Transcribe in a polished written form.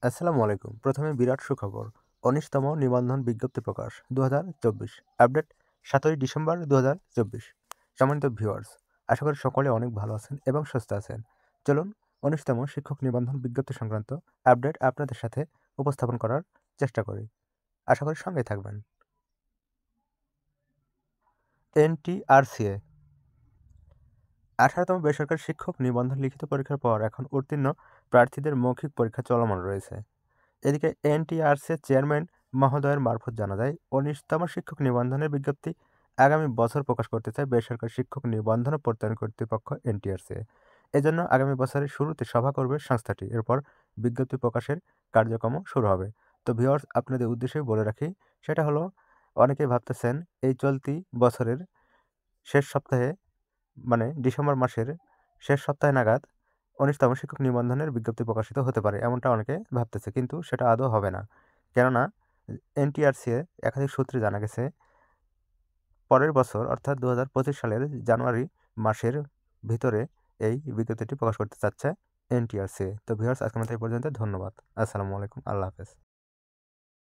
আসসালামু আলাইকুম। প্রথমে বিরাট সুখবর। ১৯তম নিবন্ধন বিজ্ঞপ্তি প্রকাশ ২০২৪ আপডেট ৭ই ডিসেম্বর ২০২৪। সম্মানিত ভিউয়ার্স, আশা করি সকলে অনেক ভালো আছেন এবং সুস্থ আছেন। চলুন ১৯তম শিক্ষক নিবন্ধন বিজ্ঞপ্তি সংক্রান্ত আপডেট আপনাদের সাথে উপস্থাপন করার চেষ্টা করি। আশা করি সঙ্গেই থাকবেন। এনটিআরসিএ ১৮তম বেসরকারি শিক্ষক নিবন্ধন লিখিত পরীক্ষার পর এখন উত্তীর্ণ প্রার্থীদের মৌখিক পরীক্ষা চলমান রয়েছে। এদিকে এনটিআরসির চেয়ারম্যান মহোদয়ের মারফত জানা যায়, ১৯তম শিক্ষক নিবন্ধনের বিজ্ঞপ্তি আগামী বছর প্রকাশ করতে চায় বেসরকারি শিক্ষক নিবন্ধন ও প্রত্যয়ন কর্তৃপক্ষ এনটিআরসি। এজন্য আগামী বছরের শুরুতে সভা করবে সংস্থাটি। এরপর বিজ্ঞপ্তি প্রকাশের কার্যক্রম শুরু হবে। তো ভিউয়ার্স, আপনাদের উদ্দেশ্যে বলে রাখি, সেটা হলো, অনেকেই ভাবতেছেন এই চলতি বছরের শেষ সপ্তাহে, মানে ডিসেম্বর মাসের শেষ সপ্তাহে নাগাদ ১৯তম শিক্ষক নিবন্ধনের বিজ্ঞপ্তি প্রকাশিত হতে পারে, এমনটা অনেকে ভাবতেছে, কিন্তু সেটা আদৌ হবে না। কেননা এনটিআরসিএ একাধিক সূত্রে জানা গেছে, পরের বছর অর্থাৎ ২০২৫ সালের জানুয়ারি মাসের ভিতরে এই বিজ্ঞপ্তিটি প্রকাশ করতে চাচ্ছে এনটিআরসিএ। তো ভিউয়ার্স, আজকের মতো এই পর্যন্ত। ধন্যবাদ। আসসালামু আলাইকুম। আল্লাহ হাফেজ।